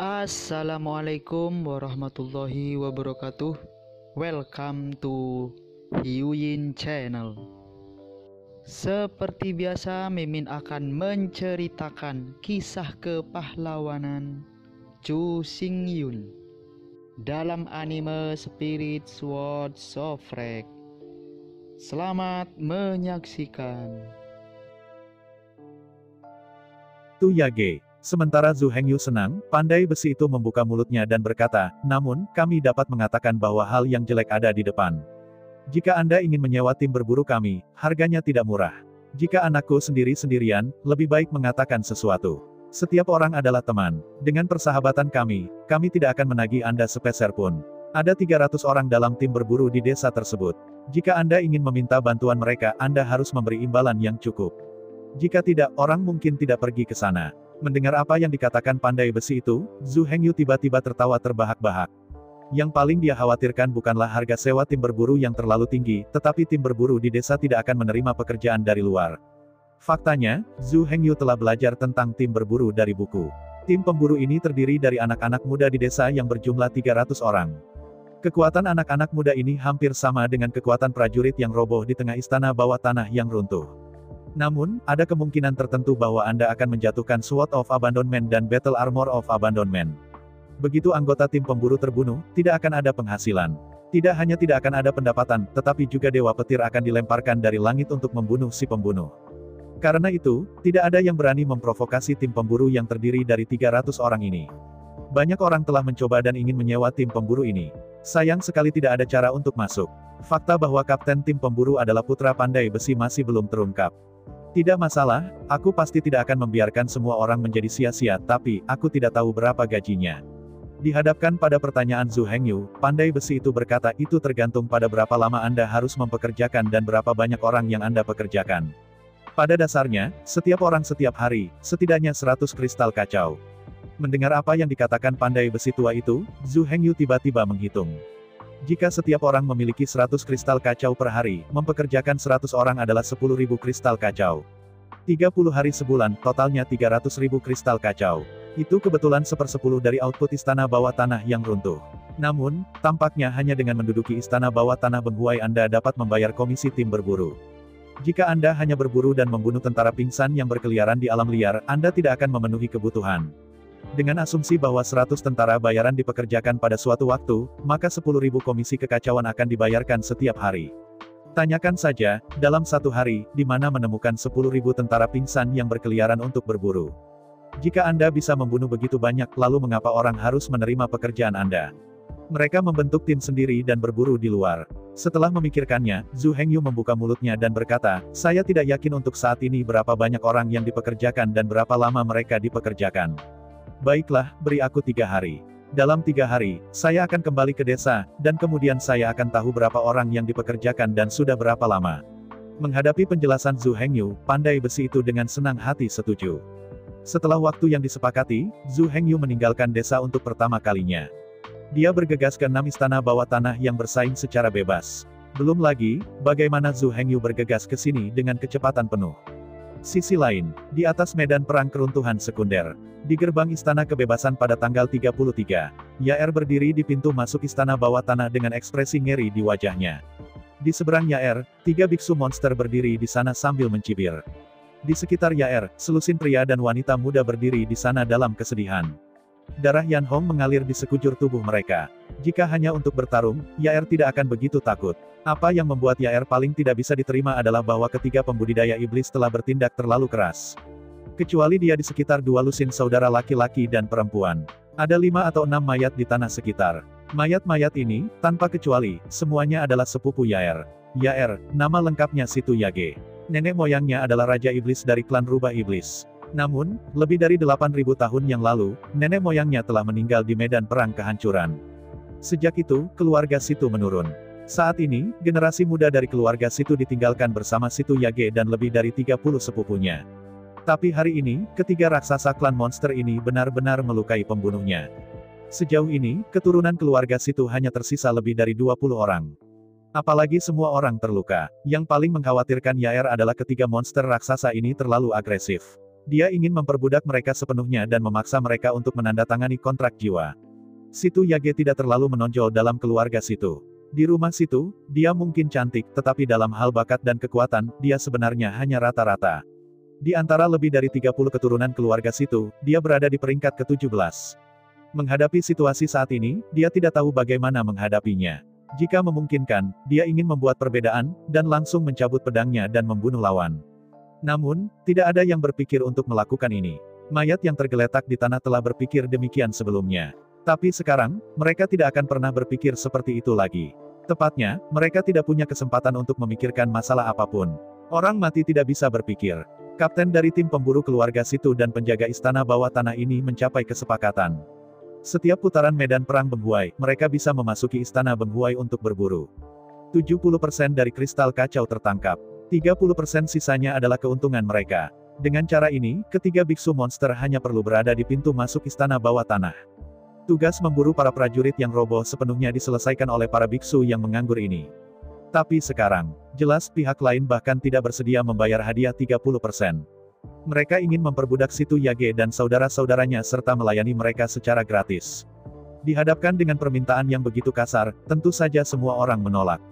Assalamualaikum warahmatullahi wabarakatuh. Welcome to Hyuyin Channel. Seperti biasa, Mimin akan menceritakan kisah kepahlawanan Chu Xingyun dalam anime Spirit Sword Sofrek. Selamat menyaksikan. Tu Yage. Sementara Zhu Hengyu senang, pandai besi itu membuka mulutnya dan berkata, namun, kami dapat mengatakan bahwa hal yang jelek ada di depan. Jika Anda ingin menyewa tim berburu kami, harganya tidak murah. Jika anakku sendiri-sendirian, lebih baik mengatakan sesuatu. Setiap orang adalah teman. Dengan persahabatan kami tidak akan menagih Anda sepeser pun. Ada 300 orang dalam tim berburu di desa tersebut. Jika Anda ingin meminta bantuan mereka, Anda harus memberi imbalan yang cukup. Jika tidak, orang mungkin tidak pergi ke sana. Mendengar apa yang dikatakan pandai besi itu, Zhu Hengyu tiba-tiba tertawa terbahak-bahak. Yang paling dia khawatirkan bukanlah harga sewa tim berburu yang terlalu tinggi, tetapi tim berburu di desa tidak akan menerima pekerjaan dari luar. Faktanya, Zhu Hengyu telah belajar tentang tim berburu dari buku. Tim pemburu ini terdiri dari anak-anak muda di desa yang berjumlah 300 orang. Kekuatan anak-anak muda ini hampir sama dengan kekuatan prajurit yang roboh di tengah istana bawah tanah yang runtuh. Namun, ada kemungkinan tertentu bahwa Anda akan menjatuhkan Sword of Abandonment dan Battle Armor of Abandonment. Begitu anggota tim pemburu terbunuh, tidak akan ada penghasilan. Tidak hanya tidak akan ada pendapatan, tetapi juga Dewa Petir akan dilemparkan dari langit untuk membunuh si pembunuh. Karena itu, tidak ada yang berani memprovokasi tim pemburu yang terdiri dari 300 orang ini. Banyak orang telah mencoba dan ingin menyewa tim pemburu ini. Sayang sekali tidak ada cara untuk masuk. Fakta bahwa kapten tim pemburu adalah putra pandai besi masih belum terungkap. Tidak masalah, aku pasti tidak akan membiarkan semua orang menjadi sia-sia, tapi, aku tidak tahu berapa gajinya. Dihadapkan pada pertanyaan Zhu Hengyu, pandai besi itu berkata, itu tergantung pada berapa lama Anda harus mempekerjakan dan berapa banyak orang yang Anda pekerjakan. Pada dasarnya, setiap orang setiap hari, setidaknya 100 kristal kacau. Mendengar apa yang dikatakan pandai besi tua itu, Zhu Hengyu tiba-tiba menghitung. Jika setiap orang memiliki 100 kristal kacau per hari, mempekerjakan 100 orang adalah 10.000 kristal kacau. 30 hari sebulan, totalnya 300.000 kristal kacau. Itu kebetulan 1/10 dari output istana bawah tanah yang runtuh. Namun, tampaknya hanya dengan menduduki istana bawah tanah Benghuai Anda dapat membayar komisi tim berburu. Jika Anda hanya berburu dan membunuh tentara pingsan yang berkeliaran di alam liar, Anda tidak akan memenuhi kebutuhan. Dengan asumsi bahwa 100 tentara bayaran dipekerjakan pada suatu waktu, maka 10.000 komisi kekacauan akan dibayarkan setiap hari. Tanyakan saja, dalam satu hari, di mana menemukan 10.000 tentara pingsan yang berkeliaran untuk berburu. Jika Anda bisa membunuh begitu banyak, lalu mengapa orang harus menerima pekerjaan Anda? Mereka membentuk tim sendiri dan berburu di luar. Setelah memikirkannya, Zhu Hengyu membuka mulutnya dan berkata, saya tidak yakin untuk saat ini berapa banyak orang yang dipekerjakan dan berapa lama mereka dipekerjakan. Baiklah, beri aku 3 hari. Dalam 3 hari, saya akan kembali ke desa, dan kemudian saya akan tahu berapa orang yang dipekerjakan dan sudah berapa lama. Menghadapi penjelasan Zhu Hengyu, pandai besi itu dengan senang hati setuju. Setelah waktu yang disepakati, Zhu Hengyu meninggalkan desa untuk pertama kalinya. Dia bergegas ke 6 istana bawah tanah yang bersaing secara bebas. Belum lagi, bagaimana Zhu Hengyu bergegas ke sini dengan kecepatan penuh. Sisi lain, di atas medan perang keruntuhan sekunder. Di gerbang Istana Kebebasan pada tanggal 33, Yaer berdiri di pintu masuk istana bawah tanah dengan ekspresi ngeri di wajahnya. Di seberang Yaer, 3 biksu monster berdiri di sana sambil mencibir. Di sekitar Yaer, selusin pria dan wanita muda berdiri di sana dalam kesedihan. Darah Yan Hong mengalir di sekujur tubuh mereka. Jika hanya untuk bertarung, Yaer tidak akan begitu takut. Apa yang membuat Yaer paling tidak bisa diterima adalah bahwa ketiga pembudidaya iblis telah bertindak terlalu keras. Kecuali dia di sekitar 2 lusin saudara laki-laki dan perempuan. Ada 5 atau 6 mayat di tanah sekitar. Mayat-mayat ini, tanpa kecuali, semuanya adalah sepupu Yaer. Yaer, nama lengkapnya Situ Yage. Nenek moyangnya adalah Raja Iblis dari klan Rubah Iblis. Namun, lebih dari 8.000 tahun yang lalu, nenek moyangnya telah meninggal di medan perang kehancuran. Sejak itu, keluarga Situ menurun. Saat ini, generasi muda dari keluarga Situ ditinggalkan bersama Situ Yage dan lebih dari 30 sepupunya. Tapi hari ini, ketiga raksasa klan monster ini benar-benar melukai pembunuhnya. Sejauh ini, keturunan keluarga Situ hanya tersisa lebih dari 20 orang. Apalagi semua orang terluka. Yang paling mengkhawatirkan Yaer adalah ketiga monster raksasa ini terlalu agresif. Dia ingin memperbudak mereka sepenuhnya dan memaksa mereka untuk menandatangani kontrak jiwa. Situ Yage tidak terlalu menonjol dalam keluarga Situ. Di rumah Situ, dia mungkin cantik, tetapi dalam hal bakat dan kekuatan, dia sebenarnya hanya rata-rata. Di antara lebih dari 30 keturunan keluarga Situ, dia berada di peringkat ke-17. Menghadapi situasi saat ini, dia tidak tahu bagaimana menghadapinya. Jika memungkinkan, dia ingin membuat perbedaan, dan langsung mencabut pedangnya dan membunuh lawan. Namun, tidak ada yang berpikir untuk melakukan ini. Mayat yang tergeletak di tanah telah berpikir demikian sebelumnya. Tapi sekarang, mereka tidak akan pernah berpikir seperti itu lagi. Tepatnya, mereka tidak punya kesempatan untuk memikirkan masalah apapun. Orang mati tidak bisa berpikir. Kapten dari tim pemburu keluarga Situ dan penjaga istana bawah tanah ini mencapai kesepakatan. Setiap putaran medan perang Benghuai, mereka bisa memasuki istana Benghuai untuk berburu. 70% dari kristal kacau tertangkap. 30% sisanya adalah keuntungan mereka. Dengan cara ini, ketiga biksu monster hanya perlu berada di pintu masuk istana bawah tanah. Tugas memburu para prajurit yang roboh sepenuhnya diselesaikan oleh para biksu yang menganggur ini. Tapi sekarang, jelas pihak lain bahkan tidak bersedia membayar hadiah 30%. Mereka ingin memperbudak Situ Yage dan saudara-saudaranya serta melayani mereka secara gratis. Dihadapkan dengan permintaan yang begitu kasar, tentu saja semua orang menolak.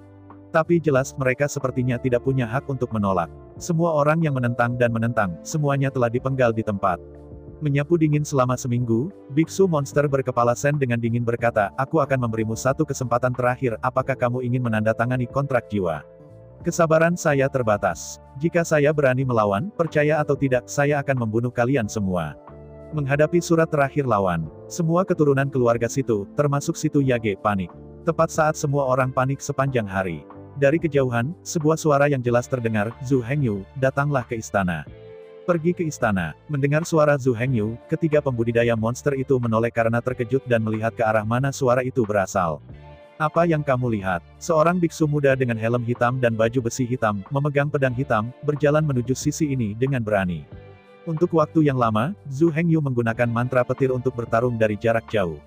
Tapi jelas mereka sepertinya tidak punya hak untuk menolak. Semua orang yang menentang dan menentang, semuanya telah dipenggal di tempat. Menyapu dingin selama seminggu, biksu monster berkepala sen dengan dingin berkata, "Aku akan memberimu satu kesempatan terakhir, apakah kamu ingin menandatangani kontrak jiwa? Kesabaran saya terbatas. Jika saya berani melawan, percaya atau tidak, saya akan membunuh kalian semua." Menghadapi surat terakhir lawan, semua keturunan keluarga Situ, termasuk Situ Yage, panik. Tepat saat semua orang panik sepanjang hari. Dari kejauhan, sebuah suara yang jelas terdengar, "Zhu Hengyu, datanglah ke istana." Pergi ke istana. Mendengar suara Zhu Hengyu, ketiga pembudidaya monster itu menoleh karena terkejut dan melihat ke arah mana suara itu berasal. "Apa yang kamu lihat?" Seorang biksu muda dengan helm hitam dan baju besi hitam, memegang pedang hitam, berjalan menuju sisi ini dengan berani. Untuk waktu yang lama, Zhu Hengyu menggunakan mantra petir untuk bertarung dari jarak jauh.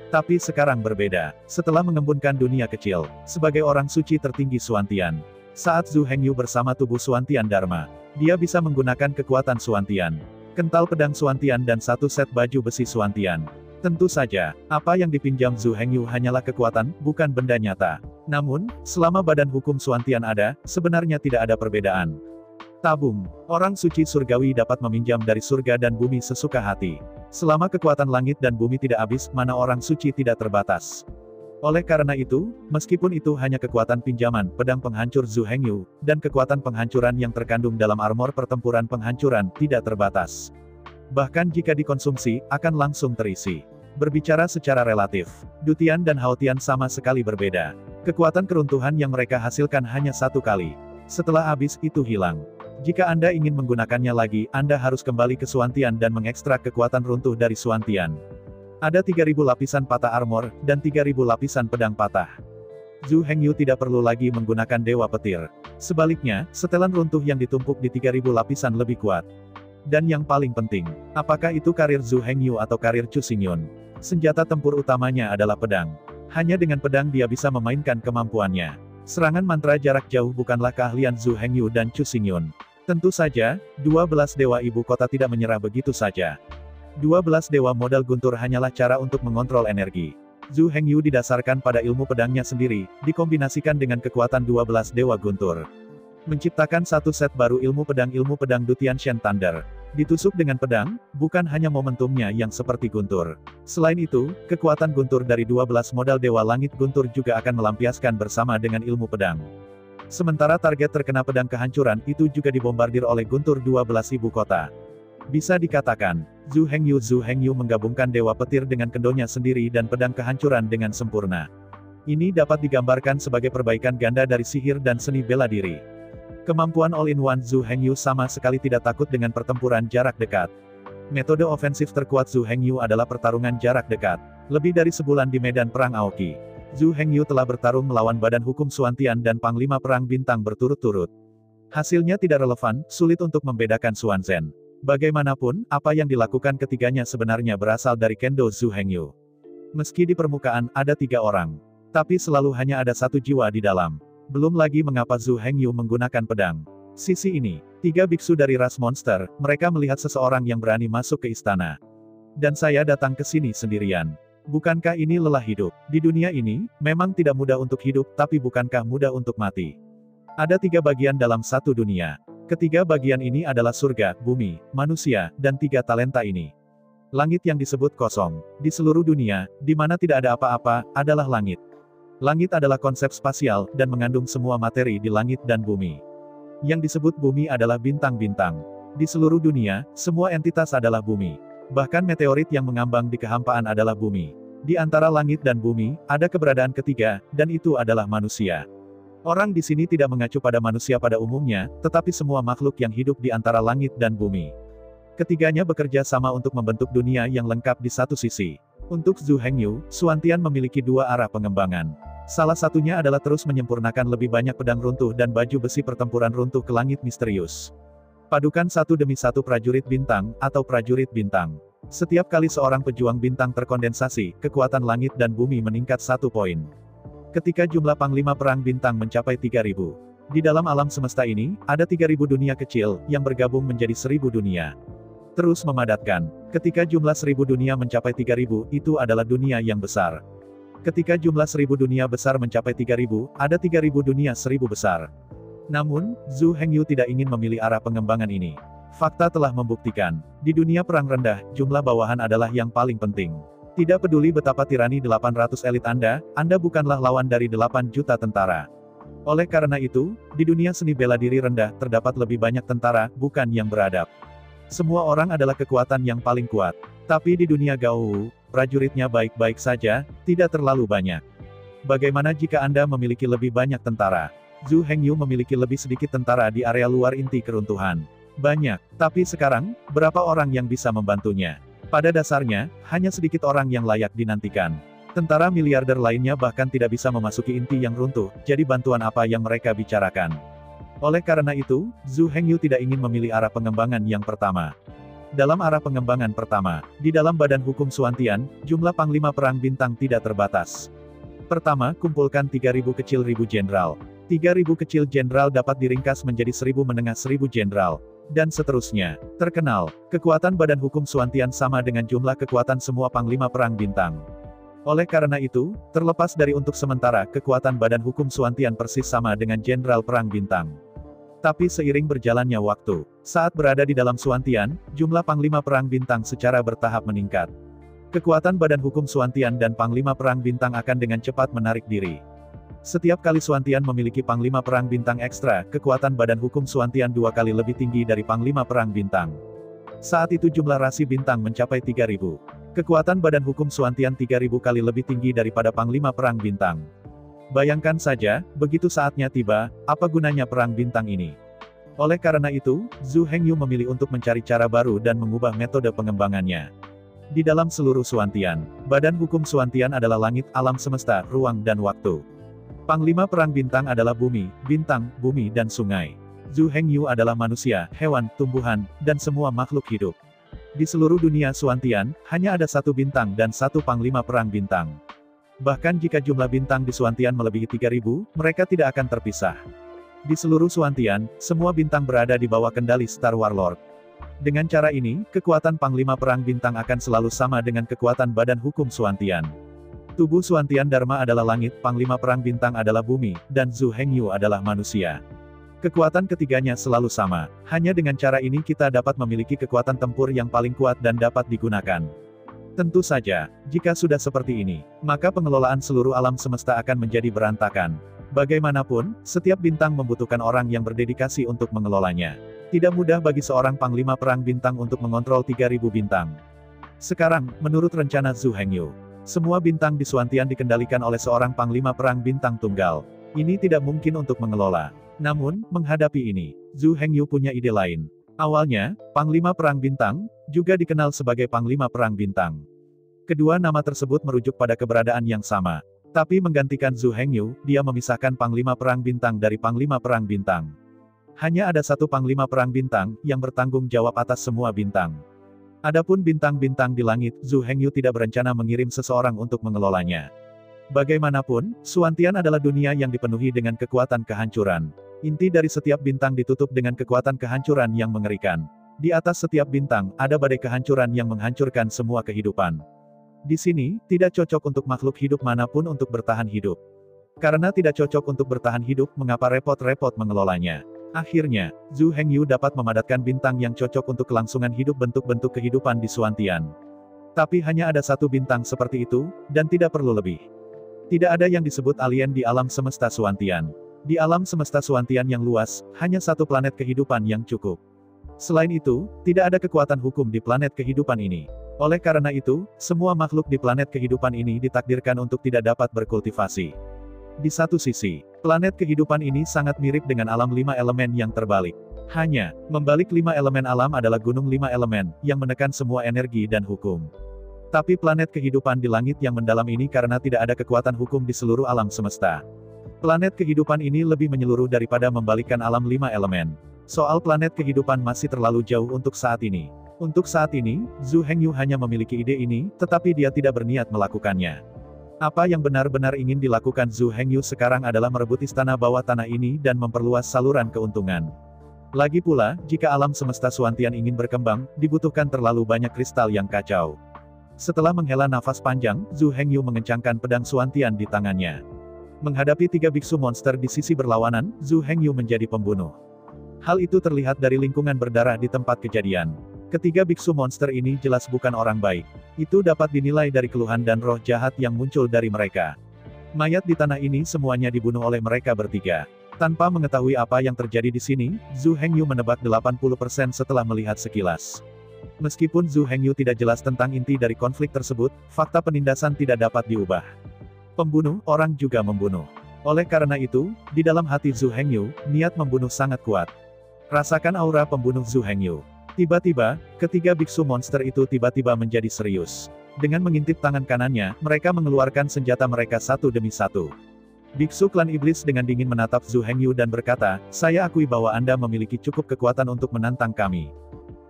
Tapi sekarang berbeda. Setelah mengembunkan dunia kecil, sebagai orang suci tertinggi Suantian. Saat Zhu Hengyu bersama tubuh Suantian Dharma, dia bisa menggunakan kekuatan Suantian. Kental pedang Suantian dan satu set baju besi Suantian. Tentu saja, apa yang dipinjam Zhu Hengyu hanyalah kekuatan, bukan benda nyata. Namun, selama badan hukum Suantian ada, sebenarnya tidak ada perbedaan. Tabung. Orang suci surgawi dapat meminjam dari surga dan bumi sesuka hati. Selama kekuatan langit dan bumi tidak habis, mana orang suci tidak terbatas. Oleh karena itu, meskipun itu hanya kekuatan pinjaman, pedang penghancur Zhu Hengyu, dan kekuatan penghancuran yang terkandung dalam armor pertempuran penghancuran, tidak terbatas. Bahkan jika dikonsumsi, akan langsung terisi. Berbicara secara relatif, Dutian dan Haotian sama sekali berbeda. Kekuatan keruntuhan yang mereka hasilkan hanya satu kali. Setelah habis, itu hilang. Jika Anda ingin menggunakannya lagi, Anda harus kembali ke Suantian dan mengekstrak kekuatan runtuh dari Suantian. Ada 3000 lapisan patah armor, dan 3000 lapisan pedang patah. Zhu Hengyu tidak perlu lagi menggunakan Dewa Petir. Sebaliknya, setelan runtuh yang ditumpuk di 3000 lapisan lebih kuat. Dan yang paling penting, apakah itu karir Zhu Hengyu atau karir Chu Xingyun? Senjata tempur utamanya adalah pedang. Hanya dengan pedang dia bisa memainkan kemampuannya. Serangan mantra jarak jauh bukanlah keahlian Zhu Hengyu dan Chu Xingyun. Tentu saja, 12 dewa ibu kota tidak menyerah begitu saja. 12 dewa modal guntur hanyalah cara untuk mengontrol energi. Zhu Hengyu didasarkan pada ilmu pedangnya sendiri, dikombinasikan dengan kekuatan 12 dewa guntur. Menciptakan satu set baru ilmu pedang Dutian Shen Thunder. Ditusuk dengan pedang, bukan hanya momentumnya yang seperti guntur. Selain itu, kekuatan guntur dari 12 modal dewa langit guntur juga akan melampiaskan bersama dengan ilmu pedang. Sementara target terkena pedang kehancuran itu juga dibombardir oleh guntur 12 ibu kota. Bisa dikatakan, Zhu Hengyu menggabungkan Dewa Petir dengan kendonya sendiri dan pedang kehancuran dengan sempurna. Ini dapat digambarkan sebagai perbaikan ganda dari sihir dan seni bela diri. Kemampuan all-in-one Zhu Hengyu sama sekali tidak takut dengan pertempuran jarak dekat. Metode ofensif terkuat Zhu Hengyu adalah pertarungan jarak dekat. Lebih dari sebulan di medan perang Aoki, Zhu Hengyu telah bertarung melawan Badan Hukum Suantian dan Panglima Perang Bintang berturut-turut. Hasilnya tidak relevan, sulit untuk membedakan Suanzhen. Bagaimanapun, apa yang dilakukan ketiganya sebenarnya berasal dari Kendo Zhu Hengyu. Meski di permukaan, ada 3 orang. Tapi selalu hanya ada satu jiwa di dalam. Belum lagi mengapa Zhu Hengyu menggunakan pedang. Sisi ini, 3 biksu dari ras monster, mereka melihat seseorang yang berani masuk ke istana. Dan saya datang ke sini sendirian. Bukankah ini lelah hidup? Di dunia ini, memang tidak mudah untuk hidup, tapi bukankah mudah untuk mati? Ada 3 bagian dalam satu dunia. Ketiga bagian ini adalah surga, bumi, manusia, dan 3 talenta ini. Langit yang disebut kosong. Di seluruh dunia, di mana tidak ada apa-apa, adalah langit. Langit adalah konsep spasial, dan mengandung semua materi di langit dan bumi. Yang disebut bumi adalah bintang-bintang. Di seluruh dunia, semua entitas adalah bumi. Bahkan meteorit yang mengambang di kehampaan adalah bumi. Di antara langit dan bumi, ada keberadaan ketiga, dan itu adalah manusia. Orang di sini tidak mengacu pada manusia pada umumnya, tetapi semua makhluk yang hidup di antara langit dan bumi. Ketiganya bekerja sama untuk membentuk dunia yang lengkap di satu sisi. Untuk Zhu Hengyu, Xuantian memiliki 2 arah pengembangan. Salah satunya adalah terus menyempurnakan lebih banyak pedang runtuh dan baju besi pertempuran runtuh ke langit misterius. Padukan satu demi satu prajurit bintang, atau prajurit bintang. Setiap kali seorang pejuang bintang terkondensasi, kekuatan langit dan bumi meningkat 1 poin. Ketika jumlah panglima perang bintang mencapai 3000. Di dalam alam semesta ini, ada 3000 dunia kecil, yang bergabung menjadi 1000 dunia. Terus memadatkan. Ketika jumlah 1000 dunia mencapai 3000, itu adalah dunia yang besar. Ketika jumlah 1000 dunia besar mencapai 3000, ada 3000 dunia 1000 besar. Namun, Zhu Hengyu tidak ingin memilih arah pengembangan ini. Fakta telah membuktikan, di dunia perang rendah, jumlah bawahan adalah yang paling penting. Tidak peduli betapa tirani 800 elit Anda bukanlah lawan dari 8 juta tentara. Oleh karena itu, di dunia seni bela diri rendah, terdapat lebih banyak tentara, bukan yang beradab. Semua orang adalah kekuatan yang paling kuat. Tapi di dunia Gao, prajuritnya baik-baik saja, tidak terlalu banyak. Bagaimana jika Anda memiliki lebih banyak tentara? Zhu Hengyu memiliki lebih sedikit tentara di area luar inti keruntuhan. Banyak, tapi sekarang, berapa orang yang bisa membantunya? Pada dasarnya, hanya sedikit orang yang layak dinantikan. Tentara miliarder lainnya bahkan tidak bisa memasuki inti yang runtuh, jadi bantuan apa yang mereka bicarakan? Oleh karena itu, Zhu Hengyu tidak ingin memilih arah pengembangan yang pertama. Dalam arah pengembangan pertama, di dalam badan hukum Xuantian, jumlah panglima perang bintang tidak terbatas. Pertama, kumpulkan 3000 kecil ribu jenderal. 3000 kecil jenderal dapat diringkas menjadi 1000 menengah 1000 jenderal. Dan seterusnya. Terkenal, kekuatan badan hukum Xuantian sama dengan jumlah kekuatan semua panglima perang bintang. Oleh karena itu, terlepas dari untuk sementara, kekuatan badan hukum Xuantian persis sama dengan jenderal perang bintang. Tapi seiring berjalannya waktu, saat berada di dalam Xuantian, jumlah panglima perang bintang secara bertahap meningkat. Kekuatan badan hukum Xuantian dan panglima perang bintang akan dengan cepat menarik diri. Setiap kali Xuantian memiliki panglima perang bintang ekstra, kekuatan badan hukum Xuantian 2 kali lebih tinggi dari panglima perang bintang. Saat itu jumlah rasi bintang mencapai 3000. Kekuatan badan hukum Xuantian 3000 kali lebih tinggi daripada panglima perang bintang. Bayangkan saja, begitu saatnya tiba, apa gunanya perang bintang ini? Oleh karena itu, Zhu Hengyu memilih untuk mencari cara baru dan mengubah metode pengembangannya. Di dalam seluruh Xuantian, badan hukum Xuantian adalah langit, alam semesta, ruang dan waktu. Panglima perang bintang adalah bumi, bintang, bumi dan sungai. Zhu Hengyu adalah manusia, hewan, tumbuhan, dan semua makhluk hidup. Di seluruh dunia Xuantian, hanya ada 1 bintang dan 1 panglima perang bintang. Bahkan jika jumlah bintang di Xuantian melebihi 3000, mereka tidak akan terpisah. Di seluruh Xuantian, semua bintang berada di bawah kendali Star Warlord. Dengan cara ini, kekuatan panglima perang bintang akan selalu sama dengan kekuatan badan hukum Xuantian. Tubuh Xuantian Dharma adalah langit, panglima perang bintang adalah bumi, dan Zhu Hengyu adalah manusia. Kekuatan ketiganya selalu sama. Hanya dengan cara ini kita dapat memiliki kekuatan tempur yang paling kuat dan dapat digunakan. Tentu saja, jika sudah seperti ini, maka pengelolaan seluruh alam semesta akan menjadi berantakan. Bagaimanapun, setiap bintang membutuhkan orang yang berdedikasi untuk mengelolanya. Tidak mudah bagi seorang panglima perang bintang untuk mengontrol 3000 bintang. Sekarang, menurut rencana Zhu Hengyu, semua bintang di Xuantian dikendalikan oleh seorang panglima perang bintang tunggal. Ini tidak mungkin untuk mengelola. Namun, menghadapi ini, Zhu Hengyu punya ide lain. Awalnya, panglima perang bintang, juga dikenal sebagai panglima perang bintang. Kedua nama tersebut merujuk pada keberadaan yang sama. Tapi menggantikan Zhu Hengyu, dia memisahkan panglima perang bintang dari panglima perang bintang. Hanya ada 1 panglima perang bintang, yang bertanggung jawab atas semua bintang. Adapun bintang-bintang di langit, Zhu Hengyu tidak berencana mengirim seseorang untuk mengelolanya. Bagaimanapun, Xuantian adalah dunia yang dipenuhi dengan kekuatan kehancuran. Inti dari setiap bintang ditutup dengan kekuatan kehancuran yang mengerikan. Di atas setiap bintang, ada badai kehancuran yang menghancurkan semua kehidupan. Di sini, tidak cocok untuk makhluk hidup manapun untuk bertahan hidup. Karena tidak cocok untuk bertahan hidup, mengapa repot-repot mengelolanya? Akhirnya, Zhu Hengyu dapat memadatkan bintang yang cocok untuk kelangsungan hidup bentuk-bentuk kehidupan di Suantian. Tapi hanya ada satu bintang seperti itu, dan tidak perlu lebih. Tidak ada yang disebut alien di alam semesta Suantian. Di alam semesta Suantian yang luas, hanya satu planet kehidupan yang cukup. Selain itu, tidak ada kekuatan hukum di planet kehidupan ini. Oleh karena itu, semua makhluk di planet kehidupan ini ditakdirkan untuk tidak dapat berkultivasi. Di satu sisi, planet kehidupan ini sangat mirip dengan alam 5 elemen yang terbalik. Hanya, membalik 5 elemen alam adalah gunung 5 elemen, yang menekan semua energi dan hukum. Tapi planet kehidupan di langit yang mendalam ini karena tidak ada kekuatan hukum di seluruh alam semesta. Planet kehidupan ini lebih menyeluruh daripada membalikkan alam 5 elemen. Soal planet kehidupan masih terlalu jauh untuk saat ini. Untuk saat ini, Zhu Hengyu hanya memiliki ide ini, tetapi dia tidak berniat melakukannya. Apa yang benar-benar ingin dilakukan Zhu Hengyu sekarang adalah merebut istana bawah tanah ini dan memperluas saluran keuntungan. Lagi pula, jika alam semesta Suantian ingin berkembang, dibutuhkan terlalu banyak kristal yang kacau. Setelah menghela nafas panjang, Zhu Hengyu mengencangkan pedang Suantian di tangannya. Menghadapi 3 biksu monster di sisi berlawanan, Zhu Hengyu menjadi pembunuh. Hal itu terlihat dari lingkungan berdarah di tempat kejadian. Ketiga biksu monster ini jelas bukan orang baik. Itu dapat dinilai dari keluhan dan roh jahat yang muncul dari mereka. Mayat di tanah ini semuanya dibunuh oleh mereka bertiga. Tanpa mengetahui apa yang terjadi di sini, Zhu Hengyu menebak 80% setelah melihat sekilas. Meskipun Zhu Hengyu tidak jelas tentang inti dari konflik tersebut, fakta penindasan tidak dapat diubah. Pembunuh, orang juga membunuh. Oleh karena itu, di dalam hati Zhu Hengyu, niat membunuh sangat kuat. Rasakan aura pembunuh Zhu Hengyu. Tiba-tiba, ketiga biksu monster itu tiba-tiba menjadi serius. Dengan mengintip tangan kanannya, mereka mengeluarkan senjata mereka satu demi satu. Biksu klan iblis dengan dingin menatap Zhu Hengyu dan berkata, "Saya akui bahwa Anda memiliki cukup kekuatan untuk menantang kami.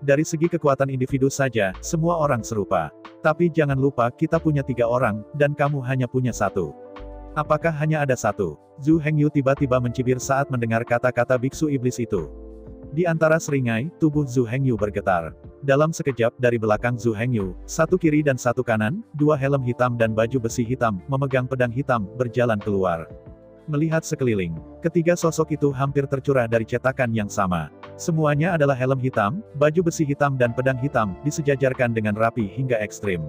Dari segi kekuatan individu saja, semua orang serupa. Tapi jangan lupa kita punya 3 orang, dan kamu hanya punya 1. Apakah hanya ada 1? Zhu Hengyu tiba-tiba mencibir saat mendengar kata-kata biksu iblis itu. Di antara seringai, tubuh Zhu Hengyu bergetar. Dalam sekejap, dari belakang Zhu Hengyu, 1 kiri dan 1 kanan, 2 helm hitam dan baju besi hitam, memegang pedang hitam, berjalan keluar. Melihat sekeliling, ketiga sosok itu hampir tercurah dari cetakan yang sama. Semuanya adalah helm hitam, baju besi hitam dan pedang hitam, disejajarkan dengan rapi hingga ekstrim.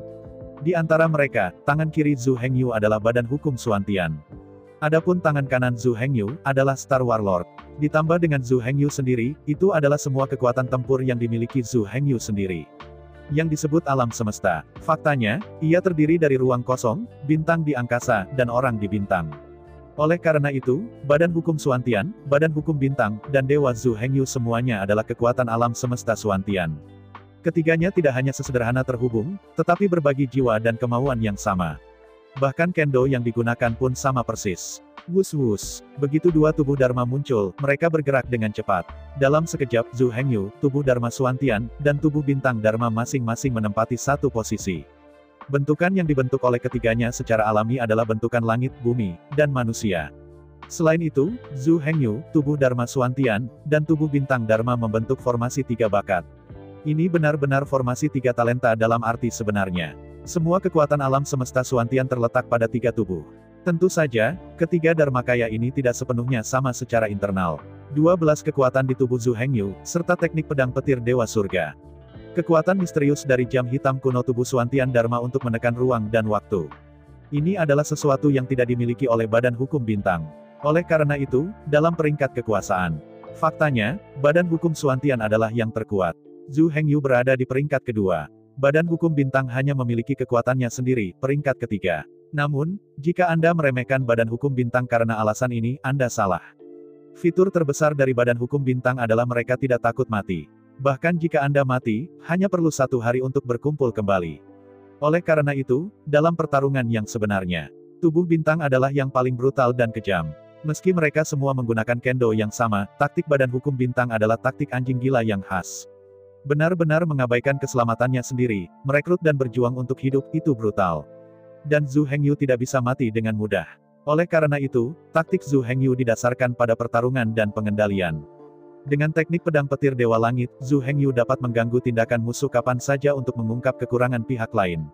Di antara mereka, tangan kiri Zhu Hengyu adalah badan hukum Suantian. Adapun tangan kanan Zhu Hengyu, adalah Star Warlord. Ditambah dengan Zhu Hengyu sendiri, itu adalah semua kekuatan tempur yang dimiliki Zhu Hengyu sendiri. Yang disebut alam semesta. Faktanya, ia terdiri dari ruang kosong, bintang di angkasa, dan orang di bintang. Oleh karena itu, badan hukum Suantian, badan hukum bintang, dan dewa Zhu Hengyu semuanya adalah kekuatan alam semesta Suantian. Ketiganya tidak hanya sesederhana terhubung, tetapi berbagi jiwa dan kemauan yang sama. Bahkan kendo yang digunakan pun sama persis. Wus-wus. Begitu dua tubuh Dharma muncul, mereka bergerak dengan cepat. Dalam sekejap, Zhu Hengyu, tubuh Dharma Suantian, dan tubuh bintang Dharma masing-masing menempati satu posisi. Bentukan yang dibentuk oleh ketiganya secara alami adalah bentukan langit, bumi, dan manusia. Selain itu, Zhu Hengyu, tubuh Dharma Suantian, dan tubuh bintang Dharma membentuk formasi 3 bakat. Ini benar-benar formasi 3 talenta dalam arti sebenarnya. Semua kekuatan alam semesta Suantian terletak pada 3 tubuh. Tentu saja, ketiga Dharmakaya ini tidak sepenuhnya sama secara internal. 12 kekuatan di tubuh Zhu Hengyu, serta teknik pedang petir Dewa Surga. Kekuatan misterius dari jam hitam kuno tubuh Suantian Dharma untuk menekan ruang dan waktu. Ini adalah sesuatu yang tidak dimiliki oleh badan hukum bintang. Oleh karena itu, dalam peringkat kekuasaan, faktanya, badan hukum Suantian adalah yang terkuat. Zhu Hengyu berada di peringkat kedua. Badan hukum bintang hanya memiliki kekuatannya sendiri, peringkat ketiga. Namun, jika Anda meremehkan badan hukum bintang karena alasan ini, Anda salah. Fitur terbesar dari badan hukum bintang adalah mereka tidak takut mati. Bahkan jika Anda mati, hanya perlu 1 hari untuk berkumpul kembali. Oleh karena itu, dalam pertarungan yang sebenarnya, tubuh bintang adalah yang paling brutal dan kejam. Meski mereka semua menggunakan kendo yang sama, taktik badan hukum bintang adalah taktik anjing gila yang khas. Benar-benar mengabaikan keselamatannya sendiri, merekrut dan berjuang untuk hidup, itu brutal. Dan Zhu Hengyu tidak bisa mati dengan mudah. Oleh karena itu, taktik Zhu Hengyu didasarkan pada pertarungan dan pengendalian. Dengan teknik pedang petir Dewa Langit, Zhu Hengyu dapat mengganggu tindakan musuh kapan saja untuk mengungkap kekurangan pihak lain.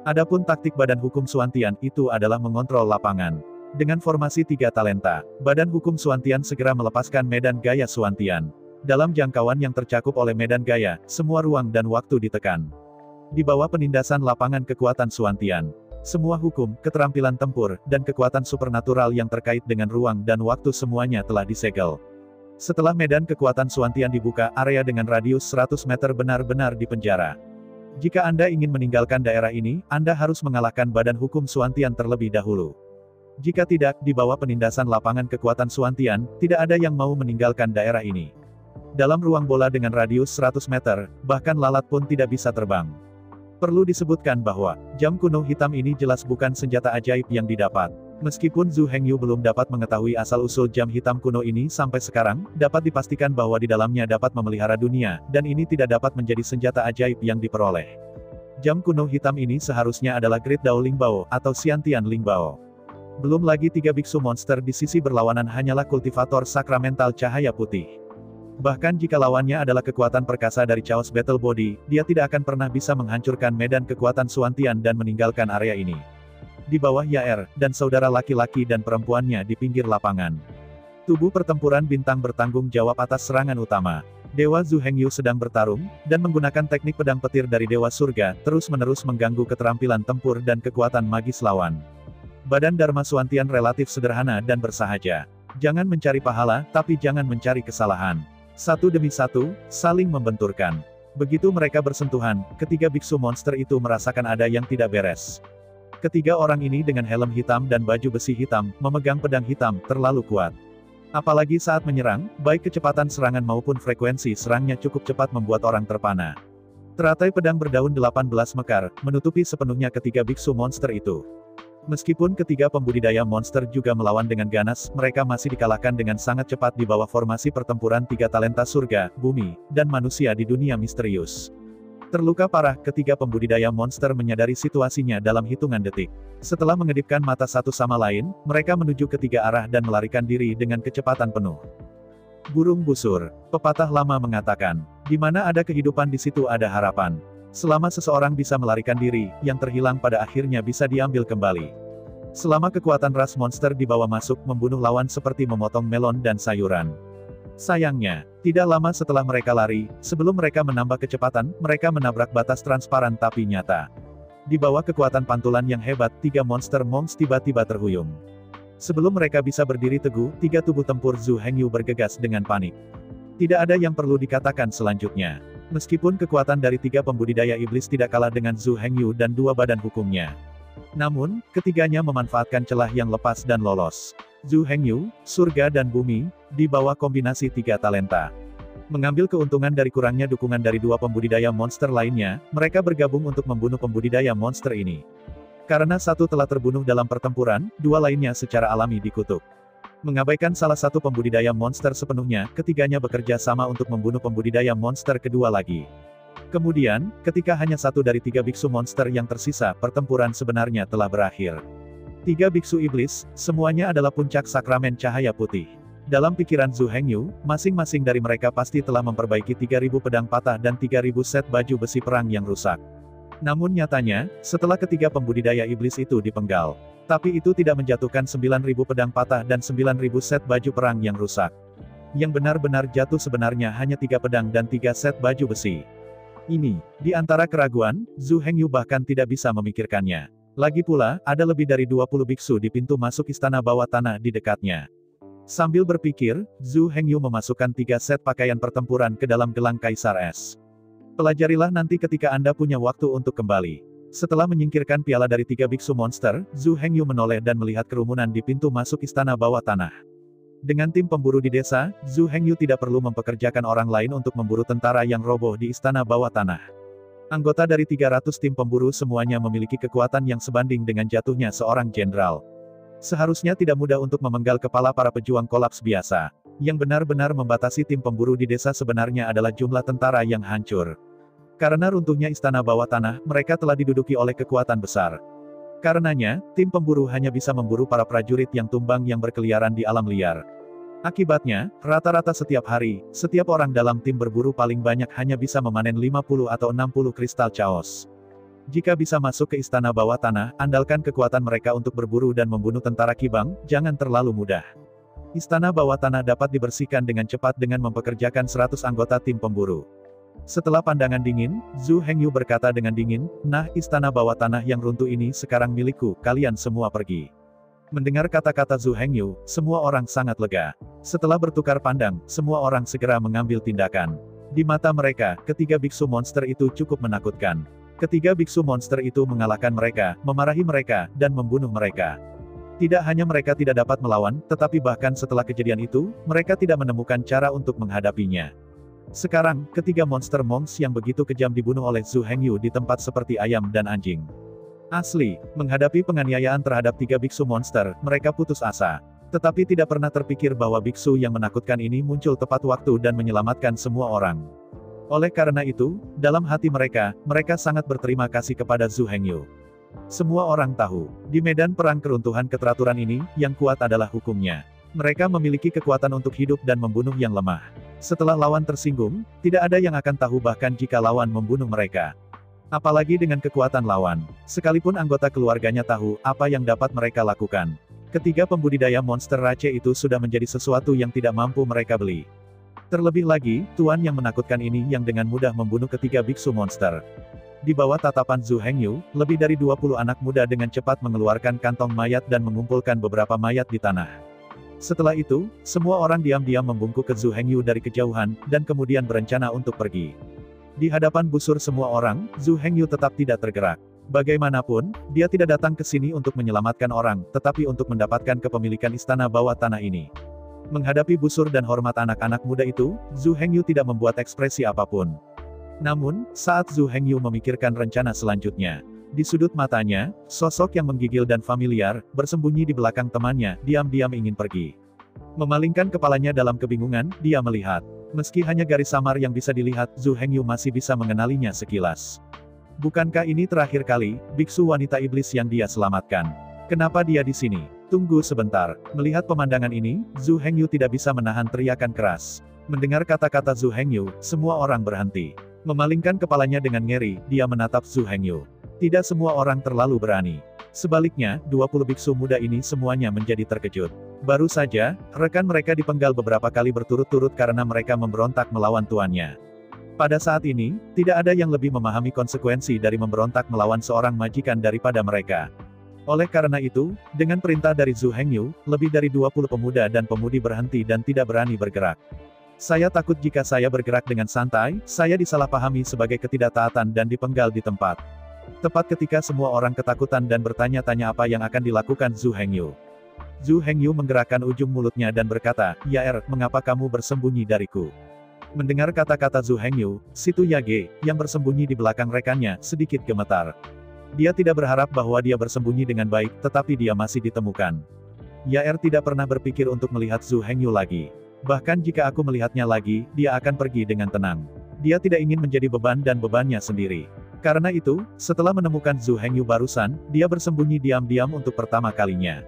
Adapun taktik Badan Hukum Suantian itu adalah mengontrol lapangan. Dengan formasi 3 talenta, Badan Hukum Suantian segera melepaskan medan gaya Suantian. Dalam jangkauan yang tercakup oleh medan gaya, semua ruang dan waktu ditekan. Di bawah penindasan lapangan kekuatan Suantian, semua hukum, keterampilan tempur, dan kekuatan supernatural yang terkait dengan ruang dan waktu semuanya telah disegel. Setelah medan kekuatan Suantian dibuka, area dengan radius 100 meter benar-benar dipenjara. Jika Anda ingin meninggalkan daerah ini, Anda harus mengalahkan Badan Hukum Suantian terlebih dahulu. Jika tidak, di bawah penindasan lapangan kekuatan Suantian, tidak ada yang mau meninggalkan daerah ini. Dalam ruang bola dengan radius 100 meter, bahkan lalat pun tidak bisa terbang. Perlu disebutkan bahwa, jam kuno hitam ini jelas bukan senjata ajaib yang didapat. Meskipun Zhu Hengyu belum dapat mengetahui asal-usul jam hitam kuno ini sampai sekarang, dapat dipastikan bahwa di dalamnya dapat memelihara dunia, dan ini tidak dapat menjadi senjata ajaib yang diperoleh. Jam kuno hitam ini seharusnya adalah Great Dao Lingbao, atau Xiantian Lingbao. Belum lagi 3 biksu monster di sisi berlawanan hanyalah kultivator sakramental cahaya putih. Bahkan jika lawannya adalah kekuatan perkasa dari Chaos Battle Body, dia tidak akan pernah bisa menghancurkan medan kekuatan Suantian dan meninggalkan area ini. Di bawah Yaer, dan saudara laki-laki dan perempuannya di pinggir lapangan. Tubuh pertempuran bintang bertanggung jawab atas serangan utama. Dewa Zhu Hengyu sedang bertarung, dan menggunakan teknik pedang petir dari Dewa Surga, terus-menerus mengganggu keterampilan tempur dan kekuatan magis lawan. Badan Dharma Suantian relatif sederhana dan bersahaja. Jangan mencari pahala, tapi jangan mencari kesalahan. Satu demi satu, saling membenturkan. Begitu mereka bersentuhan, ketiga biksu monster itu merasakan ada yang tidak beres. Ketiga orang ini dengan helm hitam dan baju besi hitam, memegang pedang hitam, terlalu kuat. Apalagi saat menyerang, baik kecepatan serangan maupun frekuensi serangnya cukup cepat membuat orang terpana. Teratai pedang berdaun 18 mekar, menutupi sepenuhnya ketiga biksu monster itu. Meskipun ketiga pembudidaya monster juga melawan dengan ganas, mereka masih dikalahkan dengan sangat cepat di bawah formasi pertempuran 3 talenta surga, bumi, dan manusia di dunia misterius. Terluka parah, ketiga pembudidaya monster menyadari situasinya dalam hitungan detik. Setelah mengedipkan mata satu sama lain, mereka menuju ke 3 arah dan melarikan diri dengan kecepatan penuh. Burung busur. Pepatah lama mengatakan, di mana ada kehidupan di situ ada harapan. Selama seseorang bisa melarikan diri, yang terhilang pada akhirnya bisa diambil kembali. Selama kekuatan ras monster dibawa masuk membunuh lawan seperti memotong melon dan sayuran. Sayangnya, tidak lama setelah mereka lari, sebelum mereka menambah kecepatan, mereka menabrak batas transparan tapi nyata. Di bawah kekuatan pantulan yang hebat, 3 monster monks tiba-tiba terhuyung. Sebelum mereka bisa berdiri teguh, 3 tubuh tempur Zhu Hengyu bergegas dengan panik. Tidak ada yang perlu dikatakan selanjutnya. Meskipun kekuatan dari 3 pembudidaya iblis tidak kalah dengan Zhu Hengyu dan 2 badan hukumnya. Namun, ketiganya memanfaatkan celah yang lepas dan lolos. Zhu Hengyu, surga dan bumi, di bawah kombinasi 3 talenta. Mengambil keuntungan dari kurangnya dukungan dari 2 pembudidaya monster lainnya, mereka bergabung untuk membunuh pembudidaya monster ini. Karena satu telah terbunuh dalam pertempuran, 2 lainnya secara alami dikutuk. Mengabaikan salah satu pembudidaya monster sepenuhnya, ketiganya bekerja sama untuk membunuh pembudidaya monster kedua lagi. Kemudian, ketika hanya 1 dari 3 biksu monster yang tersisa, pertempuran sebenarnya telah berakhir. 3 biksu iblis, semuanya adalah puncak sakramen cahaya putih. Dalam pikiran Zhu Hengyu, masing-masing dari mereka pasti telah memperbaiki 3.000 pedang patah dan 3.000 set baju besi perang yang rusak. Namun nyatanya, setelah ketiga pembudidaya iblis itu dipenggal. Tapi itu tidak menjatuhkan 9.000 pedang patah dan 9.000 set baju perang yang rusak. Yang benar-benar jatuh sebenarnya hanya 3 pedang dan 3 set baju besi. Ini, di antara keraguan, Zhu Hengyu bahkan tidak bisa memikirkannya. Lagi pula, ada lebih dari 20 biksu di pintu masuk istana bawah tanah di dekatnya. Sambil berpikir, Zhu Hengyu memasukkan 3 set pakaian pertempuran ke dalam gelang Kaisar Es. Pelajarilah nanti ketika Anda punya waktu untuk kembali. Setelah menyingkirkan piala dari 3 biksu monster, Zhu Hengyu menoleh dan melihat kerumunan di pintu masuk istana bawah tanah. Dengan tim pemburu di desa, Zhu Hengyu tidak perlu mempekerjakan orang lain untuk memburu tentara yang roboh di istana bawah tanah. Anggota dari 300 tim pemburu semuanya memiliki kekuatan yang sebanding dengan jatuhnya seorang jenderal. Seharusnya tidak mudah untuk memenggal kepala para pejuang kolaps biasa. Yang benar-benar membatasi tim pemburu di desa sebenarnya adalah jumlah tentara yang hancur. Karena runtuhnya istana bawah tanah, mereka telah diduduki oleh kekuatan besar. Karenanya, tim pemburu hanya bisa memburu para prajurit yang tumbang yang berkeliaran di alam liar. Akibatnya, rata-rata setiap hari, setiap orang dalam tim berburu paling banyak hanya bisa memanen 50 atau 60 kristal chaos. Jika bisa masuk ke istana bawah tanah, andalkan kekuatan mereka untuk berburu dan membunuh tentara Kibang, jangan terlalu mudah. Istana bawah tanah dapat dibersihkan dengan cepat dengan mempekerjakan 100 anggota tim pemburu. Setelah pandangan dingin, Zhu Hengyu berkata dengan dingin, "Nah, istana bawah tanah yang runtuh ini sekarang milikku, kalian semua pergi." Mendengar kata-kata Zhu Hengyu, semua orang sangat lega. Setelah bertukar pandang, semua orang segera mengambil tindakan. Di mata mereka, ketiga biksu monster itu cukup menakutkan. Ketiga biksu monster itu mengalahkan mereka, memarahi mereka, dan membunuh mereka. Tidak hanya mereka tidak dapat melawan, tetapi bahkan setelah kejadian itu, mereka tidak menemukan cara untuk menghadapinya. Sekarang, ketiga monster monks yang begitu kejam dibunuh oleh Zhu Hengyu di tempat seperti ayam dan anjing. Asli, menghadapi penganiayaan terhadap tiga biksu monster, mereka putus asa. Tetapi tidak pernah terpikir bahwa biksu yang menakutkan ini muncul tepat waktu dan menyelamatkan semua orang. Oleh karena itu, dalam hati mereka, mereka sangat berterima kasih kepada Zhu Hengyu. Semua orang tahu, di medan perang keruntuhan keteraturan ini, yang kuat adalah hukumnya. Mereka memiliki kekuatan untuk hidup dan membunuh yang lemah. Setelah lawan tersinggung, tidak ada yang akan tahu bahkan jika lawan membunuh mereka. Apalagi dengan kekuatan lawan. Sekalipun anggota keluarganya tahu apa yang dapat mereka lakukan. Ketiga pembudidaya monster race itu sudah menjadi sesuatu yang tidak mampu mereka beli. Terlebih lagi, tuan yang menakutkan ini yang dengan mudah membunuh ketiga biksu monster. Di bawah tatapan Zhu Hengyu, lebih dari 20 anak muda dengan cepat mengeluarkan kantong mayat dan mengumpulkan beberapa mayat di tanah. Setelah itu, semua orang diam-diam membungkuk ke Zhu Hengyu dari kejauhan, dan kemudian berencana untuk pergi. Di hadapan busur semua orang, Zhu Hengyu tetap tidak tergerak. Bagaimanapun, dia tidak datang ke sini untuk menyelamatkan orang, tetapi untuk mendapatkan kepemilikan istana bawah tanah ini. Menghadapi busur dan hormat anak-anak muda itu, Zhu Hengyu tidak membuat ekspresi apapun. Namun, saat Zhu Hengyu memikirkan rencana selanjutnya, di sudut matanya, sosok yang menggigil dan familiar, bersembunyi di belakang temannya, diam-diam ingin pergi. Memalingkan kepalanya dalam kebingungan, dia melihat. Meski hanya garis samar yang bisa dilihat, Zhu Hengyu masih bisa mengenalinya sekilas. Bukankah ini terakhir kali, biksu wanita iblis yang dia selamatkan? Kenapa dia di sini? Tunggu sebentar. Melihat pemandangan ini, Zhu Hengyu tidak bisa menahan teriakan keras. Mendengar kata-kata Zhu Hengyu, semua orang berhenti. Memalingkan kepalanya dengan ngeri, dia menatap Zhu Hengyu. Tidak semua orang terlalu berani. Sebaliknya, 20 biksu muda ini semuanya menjadi terkejut. Baru saja, rekan mereka dipenggal beberapa kali berturut-turut karena mereka memberontak melawan tuannya. Pada saat ini, tidak ada yang lebih memahami konsekuensi dari memberontak melawan seorang majikan daripada mereka. Oleh karena itu, dengan perintah dari Zhu Hengyu, lebih dari 20 pemuda dan pemudi berhenti dan tidak berani bergerak. Saya takut jika saya bergerak dengan santai, saya disalahpahami sebagai ketidaktaatan dan dipenggal di tempat. Tepat ketika semua orang ketakutan dan bertanya-tanya apa yang akan dilakukan Zhu Hengyu. Zhu Hengyu menggerakkan ujung mulutnya dan berkata, "Yaer, mengapa kamu bersembunyi dariku?" Mendengar kata-kata Zhu Hengyu, Situ Yage, yang bersembunyi di belakang rekannya, sedikit gemetar. Dia tidak berharap bahwa dia bersembunyi dengan baik, tetapi dia masih ditemukan. Yaer tidak pernah berpikir untuk melihat Zhu Hengyu lagi. Bahkan jika aku melihatnya lagi, dia akan pergi dengan tenang. Dia tidak ingin menjadi beban dan bebannya sendiri. Karena itu, setelah menemukan Zhu Hengyu barusan, dia bersembunyi diam-diam untuk pertama kalinya.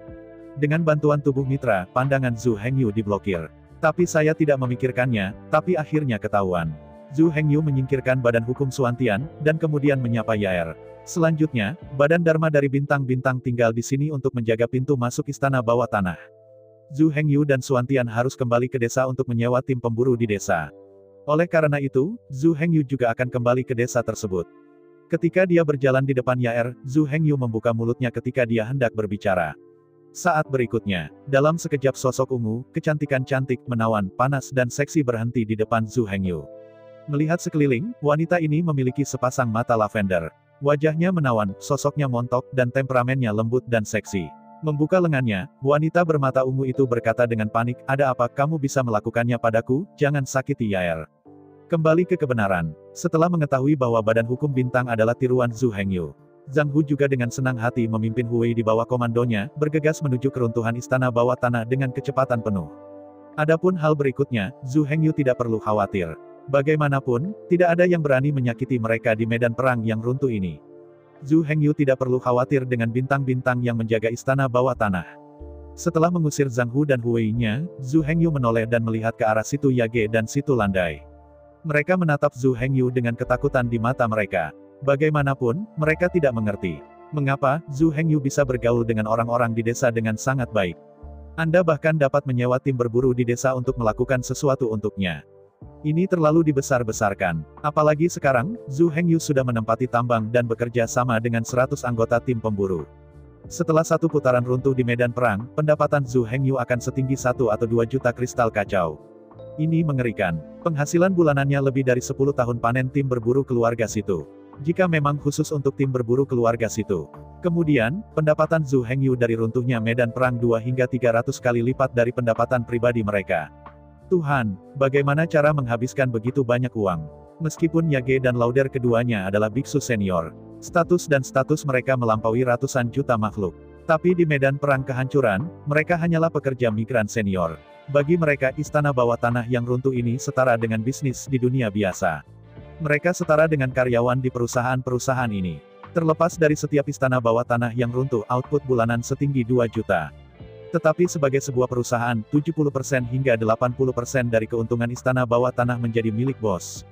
Dengan bantuan tubuh mitra, pandangan Zhu Hengyu diblokir. Tapi saya tidak memikirkannya, tapi akhirnya ketahuan. Zhu Hengyu menyingkirkan badan hukum Suantian, dan kemudian menyapa Yaer. Selanjutnya, badan Dharma dari bintang-bintang tinggal di sini untuk menjaga pintu masuk istana bawah tanah. Zhu Hengyu dan Suantian harus kembali ke desa untuk menyewa tim pemburu di desa. Oleh karena itu, Zhu Hengyu juga akan kembali ke desa tersebut. Ketika dia berjalan di depan Yaer, Zhu Hengyu membuka mulutnya ketika dia hendak berbicara. Saat berikutnya, dalam sekejap sosok ungu, kecantikan cantik, menawan, panas dan seksi berhenti di depan Zhu Hengyu. Melihat sekeliling, wanita ini memiliki sepasang mata lavender. Wajahnya menawan, sosoknya montok, dan temperamennya lembut dan seksi. Membuka lengannya, wanita bermata ungu itu berkata dengan panik, "Ada apa, kamu bisa melakukannya padaku, jangan sakiti Yaer." Kembali ke kebenaran. Setelah mengetahui bahwa badan hukum bintang adalah tiruan Zhu Hengyu, Zhang Hu juga dengan senang hati memimpin Huwei di bawah komandonya, bergegas menuju keruntuhan istana bawah tanah dengan kecepatan penuh. Adapun hal berikutnya, Zhu Hengyu tidak perlu khawatir. Bagaimanapun, tidak ada yang berani menyakiti mereka di medan perang yang runtuh ini. Zhu Hengyu tidak perlu khawatir dengan bintang-bintang yang menjaga istana bawah tanah. Setelah mengusir Zhang Hu dan Huwei-nya, Zhu Hengyu menoleh dan melihat ke arah situ Yage dan situ Landai. Mereka menatap Zhu Hengyu dengan ketakutan di mata mereka. Bagaimanapun, mereka tidak mengerti mengapa Zhu Hengyu bisa bergaul dengan orang-orang di desa dengan sangat baik. Anda bahkan dapat menyewa tim berburu di desa untuk melakukan sesuatu untuknya. Ini terlalu dibesar-besarkan. Apalagi sekarang, Zhu Hengyu sudah menempati tambang dan bekerja sama dengan 100 anggota tim pemburu. Setelah satu putaran runtuh di medan perang, pendapatan Zhu Hengyu akan setinggi 1 atau 2 juta kristal kacau. Ini mengerikan. Penghasilan bulanannya lebih dari 10 tahun panen tim berburu keluarga situ. Jika memang khusus untuk tim berburu keluarga situ. Kemudian, pendapatan Zhu Hengyu dari runtuhnya medan perang 2 hingga 300 kali lipat dari pendapatan pribadi mereka. Tuhan, bagaimana cara menghabiskan begitu banyak uang? Meskipun Yage dan Lauder keduanya adalah biksu senior, status mereka melampaui ratusan juta makhluk. Tapi di medan perang kehancuran, mereka hanyalah pekerja migran senior. Bagi mereka istana bawah tanah yang runtuh ini setara dengan bisnis di dunia biasa. Mereka setara dengan karyawan di perusahaan-perusahaan ini. Terlepas dari setiap istana bawah tanah yang runtuh output bulanan setinggi 2 juta. Tetapi sebagai sebuah perusahaan, 70% hingga 80% dari keuntungan istana bawah tanah menjadi milik bos.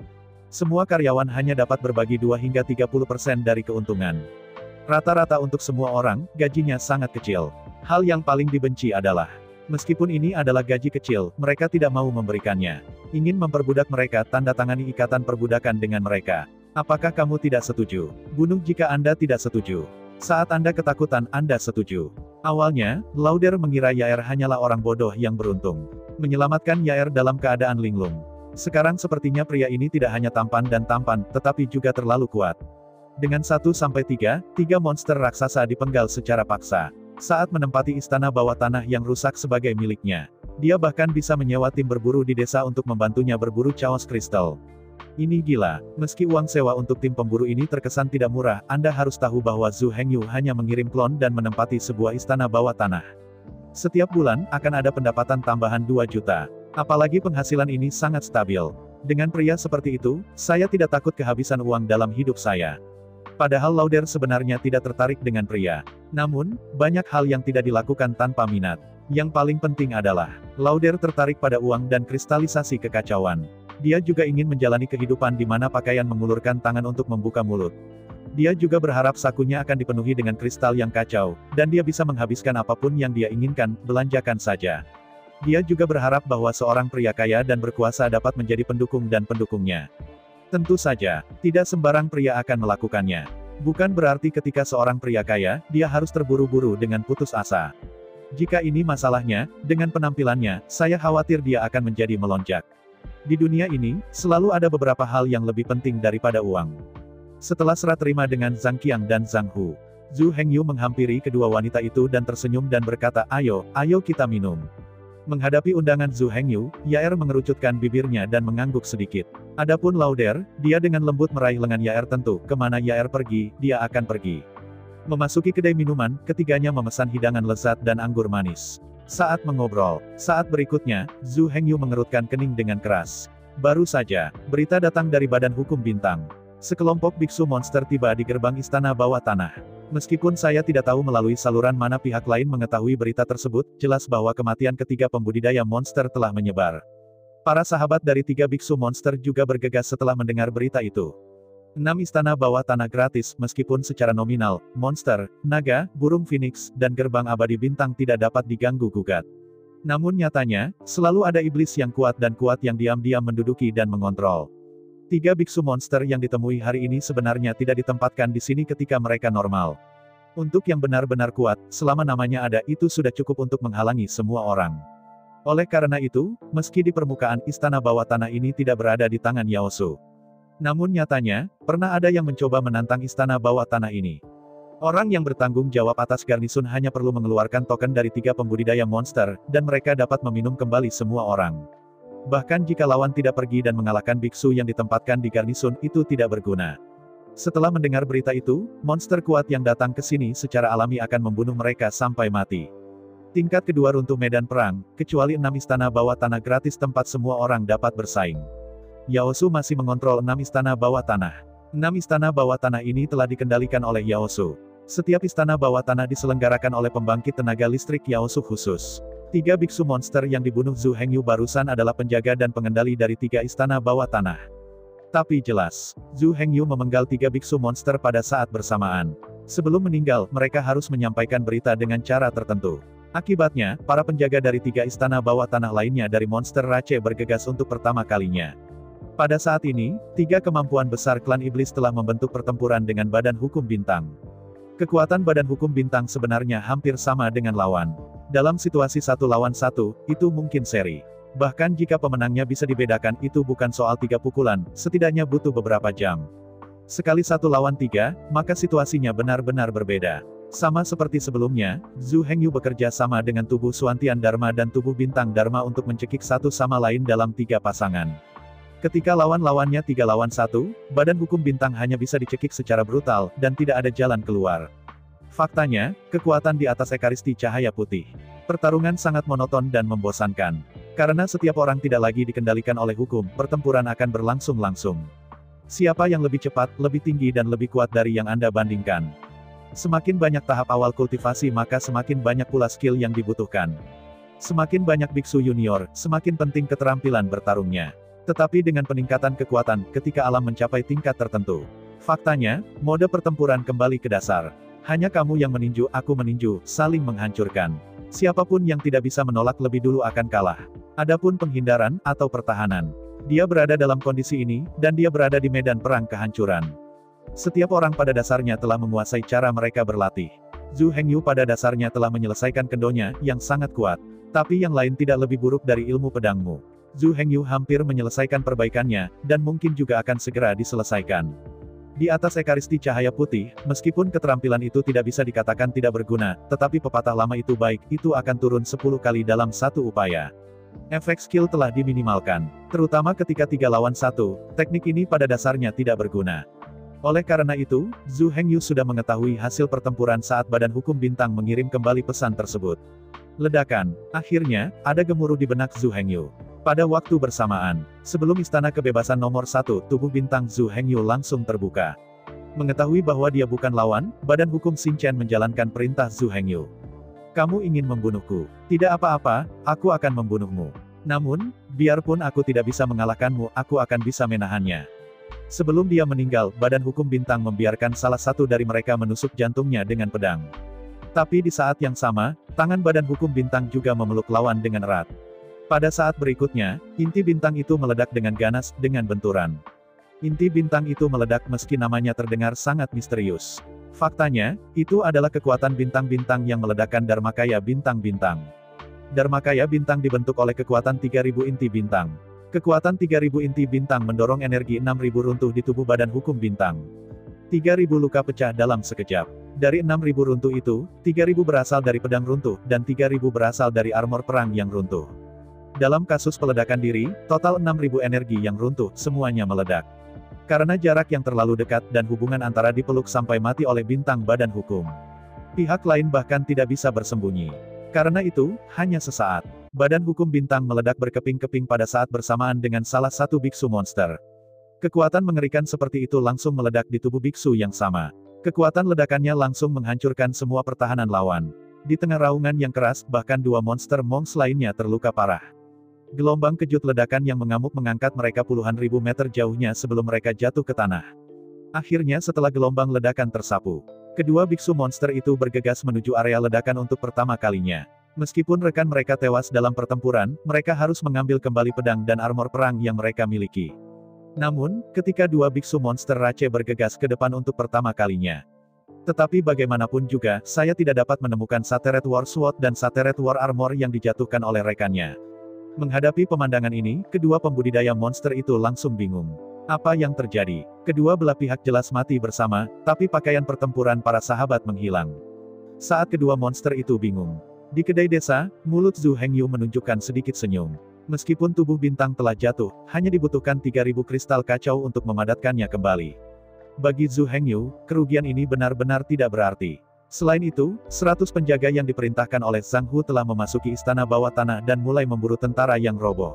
Semua karyawan hanya dapat berbagi 2 hingga 30% dari keuntungan. Rata-rata untuk semua orang, gajinya sangat kecil. Hal yang paling dibenci adalah, meskipun ini adalah gaji kecil, mereka tidak mau memberikannya. Ingin memperbudak mereka, tanda tangani ikatan perbudakan dengan mereka. Apakah kamu tidak setuju? Bunuh jika Anda tidak setuju. Saat Anda ketakutan, Anda setuju. Awalnya, Lauder mengira Yair hanyalah orang bodoh yang beruntung. Menyelamatkan Yair dalam keadaan linglung. Sekarang sepertinya pria ini tidak hanya tampan, tetapi juga terlalu kuat. Dengan 1-3 monster raksasa dipenggal secara paksa. Saat menempati istana bawah tanah yang rusak sebagai miliknya. Dia bahkan bisa menyewa tim berburu di desa untuk membantunya berburu chaos kristal. Ini gila. Meski uang sewa untuk tim pemburu ini terkesan tidak murah, Anda harus tahu bahwa Zhu Hengyu hanya mengirim klon dan menempati sebuah istana bawah tanah. Setiap bulan, akan ada pendapatan tambahan 2 juta. Apalagi penghasilan ini sangat stabil. Dengan pria seperti itu, saya tidak takut kehabisan uang dalam hidup saya. Padahal Lauder sebenarnya tidak tertarik dengan pria. Namun, banyak hal yang tidak dilakukan tanpa minat. Yang paling penting adalah, Lauder tertarik pada uang dan kristalisasi kekacauan. Dia juga ingin menjalani kehidupan di mana pakaian mengulurkan tangan untuk membuka mulut. Dia juga berharap sakunya akan dipenuhi dengan kristal yang kacau, dan dia bisa menghabiskan apapun yang dia inginkan, belanjakan saja. Dia juga berharap bahwa seorang pria kaya dan berkuasa dapat menjadi pendukung dan pendukungnya. Tentu saja, tidak sembarang pria akan melakukannya. Bukan berarti ketika seorang pria kaya, dia harus terburu-buru dengan putus asa. Jika ini masalahnya, dengan penampilannya, saya khawatir dia akan menjadi melonjak. Di dunia ini, selalu ada beberapa hal yang lebih penting daripada uang. Setelah serah terima dengan Zhang Qiang dan Zhang Hu, Zhu Hengyu menghampiri kedua wanita itu dan tersenyum dan berkata, ayo kita minum. Menghadapi undangan Zhu Hengyu, Yair mengerucutkan bibirnya dan mengangguk sedikit. Adapun Lauder, dia dengan lembut meraih lengan Yair. Tentu, kemana Yair pergi, dia akan pergi. Memasuki kedai minuman, ketiganya memesan hidangan lezat dan anggur manis. Saat mengobrol, saat berikutnya, Zhu Hengyu mengerutkan kening dengan keras. Baru saja, berita datang dari Badan Hukum Bintang. Sekelompok biksu monster tiba di gerbang istana bawah tanah. Meskipun saya tidak tahu melalui saluran mana pihak lain mengetahui berita tersebut, jelas bahwa kematian ketiga pembudidaya monster telah menyebar. Para sahabat dari 3 biksu monster juga bergegas setelah mendengar berita itu. 6 istana bawah tanah gratis, meskipun secara nominal, monster, naga, burung phoenix, dan gerbang abadi bintang tidak dapat diganggu-gugat. Namun nyatanya, selalu ada iblis yang kuat yang diam-diam menduduki dan mengontrol. 3 biksu monster yang ditemui hari ini sebenarnya tidak ditempatkan di sini ketika mereka normal. Untuk yang benar-benar kuat, selama namanya ada, itu sudah cukup untuk menghalangi semua orang. Oleh karena itu, meski di permukaan istana bawah tanah ini tidak berada di tangan Yao Su. Namun nyatanya, pernah ada yang mencoba menantang istana bawah tanah ini. Orang yang bertanggung jawab atas garnisun hanya perlu mengeluarkan token dari 3 pembudidaya monster, dan mereka dapat meminum kembali semua orang. Bahkan jika lawan tidak pergi dan mengalahkan biksu yang ditempatkan di garnisun, itu tidak berguna. Setelah mendengar berita itu, monster kuat yang datang ke sini secara alami akan membunuh mereka sampai mati. Tingkat kedua runtuh medan perang, kecuali 6 istana bawah tanah gratis tempat semua orang dapat bersaing. Yao Su masih mengontrol 6 istana bawah tanah. 6 istana bawah tanah ini telah dikendalikan oleh Yaosu. Setiap istana bawah tanah diselenggarakan oleh pembangkit tenaga listrik Yaosu khusus. 3 biksu monster yang dibunuh Zhu Hengyu barusan adalah penjaga dan pengendali dari 3 istana bawah tanah. Tapi jelas, Zhu Hengyu memenggal 3 biksu monster pada saat bersamaan. Sebelum meninggal, mereka harus menyampaikan berita dengan cara tertentu. Akibatnya, para penjaga dari 3 istana bawah tanah lainnya dari monster Rache bergegas untuk pertama kalinya. Pada saat ini, 3 kemampuan besar klan iblis telah membentuk pertempuran dengan badan hukum bintang. Kekuatan badan hukum bintang sebenarnya hampir sama dengan lawan. Dalam situasi 1 lawan 1, itu mungkin seri. Bahkan jika pemenangnya bisa dibedakan, itu bukan soal 3 pukulan, setidaknya butuh beberapa jam. Sekali 1 lawan 3, maka situasinya benar-benar berbeda. Sama seperti sebelumnya, Zhu Hengyu bekerja sama dengan tubuh Suantian Dharma dan tubuh Bintang Dharma untuk mencekik satu sama lain dalam 3 pasangan. Ketika lawan-lawannya 3 lawan 1, badan hukum bintang hanya bisa dicekik secara brutal, dan tidak ada jalan keluar. Faktanya, kekuatan di atas Ekaristi Cahaya Putih. Pertarungan sangat monoton dan membosankan. Karena setiap orang tidak lagi dikendalikan oleh hukum, pertempuran akan berlangsung langsung. Siapa yang lebih cepat, lebih tinggi dan lebih kuat dari yang Anda bandingkan? Semakin banyak tahap awal kultivasi maka semakin banyak pula skill yang dibutuhkan. Semakin banyak biksu junior, semakin penting keterampilan bertarungnya. Tetapi dengan peningkatan kekuatan, ketika alam mencapai tingkat tertentu. Faktanya, mode pertempuran kembali ke dasar. Hanya kamu yang meninju, aku meninju, saling menghancurkan. Siapapun yang tidak bisa menolak lebih dulu akan kalah. Adapun penghindaran, atau pertahanan. Dia berada dalam kondisi ini, dan dia berada di medan perang kehancuran. Setiap orang pada dasarnya telah menguasai cara mereka berlatih. Zhu Hengyu pada dasarnya telah menyelesaikan kendonya, yang sangat kuat. Tapi yang lain tidak lebih buruk dari ilmu pedangmu. Zhu Hengyu hampir menyelesaikan perbaikannya, dan mungkin juga akan segera diselesaikan. Di atas Ekaristi Cahaya Putih, meskipun keterampilan itu tidak bisa dikatakan tidak berguna, tetapi pepatah lama itu baik, itu akan turun 10 kali dalam satu upaya. Efek skill telah diminimalkan. Terutama ketika 3 lawan 1, teknik ini pada dasarnya tidak berguna. Oleh karena itu, Zhu Hengyu sudah mengetahui hasil pertempuran saat badan hukum bintang mengirim kembali pesan tersebut. Ledakan. Akhirnya, ada gemuruh di benak Zhu Hengyu. Pada waktu bersamaan, sebelum Istana Kebebasan nomor 1, tubuh bintang Zhu Hengyu langsung terbuka. Mengetahui bahwa dia bukan lawan, badan hukum Xing Chen menjalankan perintah Zhu Hengyu. Kamu ingin membunuhku? Tidak apa-apa, aku akan membunuhmu. Namun, biarpun aku tidak bisa mengalahkanmu, aku akan bisa menahannya. Sebelum dia meninggal, badan hukum bintang membiarkan salah satu dari mereka menusuk jantungnya dengan pedang. Tapi di saat yang sama, tangan badan hukum bintang juga memeluk lawan dengan erat. Pada saat berikutnya, inti bintang itu meledak dengan ganas, dengan benturan. Inti bintang itu meledak meski namanya terdengar sangat misterius. Faktanya, itu adalah kekuatan bintang-bintang yang meledakkan Dharmakaya bintang-bintang. Dharmakaya bintang dibentuk oleh kekuatan 3000 inti bintang. Kekuatan 3000 inti bintang mendorong energi 6000 runtuh di tubuh badan hukum bintang. 3000 luka pecah dalam sekejap. Dari 6000 runtuh itu, 3000 berasal dari pedang runtuh, dan 3000 berasal dari armor perang yang runtuh. Dalam kasus peledakan diri, total 6000 energi yang runtuh, semuanya meledak. Karena jarak yang terlalu dekat dan hubungan antara dipeluk sampai mati oleh bintang badan hukum. Pihak lain bahkan tidak bisa bersembunyi. Karena itu, hanya sesaat, badan hukum bintang meledak berkeping-keping pada saat bersamaan dengan salah satu biksu monster. Kekuatan mengerikan seperti itu langsung meledak di tubuh biksu yang sama. Kekuatan ledakannya langsung menghancurkan semua pertahanan lawan. Di tengah raungan yang keras, bahkan 2 monster monks lainnya terluka parah. Gelombang kejut ledakan yang mengamuk mengangkat mereka puluhan ribu meter jauhnya sebelum mereka jatuh ke tanah. Akhirnya setelah gelombang ledakan tersapu, kedua biksu monster itu bergegas menuju area ledakan untuk pertama kalinya. Meskipun rekan mereka tewas dalam pertempuran, mereka harus mengambil kembali pedang dan armor perang yang mereka miliki. Namun, ketika dua biksu monster Rache bergegas ke depan untuk pertama kalinya. Tetapi bagaimanapun juga, saya tidak dapat menemukan Sateret War Sword dan Sateret War Armor yang dijatuhkan oleh rekannya. Menghadapi pemandangan ini, kedua pembudidaya monster itu langsung bingung. Apa yang terjadi? Kedua belah pihak jelas mati bersama, tapi pakaian pertempuran para sahabat menghilang. Saat kedua monster itu bingung. Di kedai desa, mulut Zhu Hengyu menunjukkan sedikit senyum. Meskipun tubuh bintang telah jatuh, hanya dibutuhkan 3000 kristal kacau untuk memadatkannya kembali. Bagi Zhu Hengyu, kerugian ini benar-benar tidak berarti. Selain itu, 100 penjaga yang diperintahkan oleh Zhang Hu telah memasuki istana bawah tanah dan mulai memburu tentara yang roboh.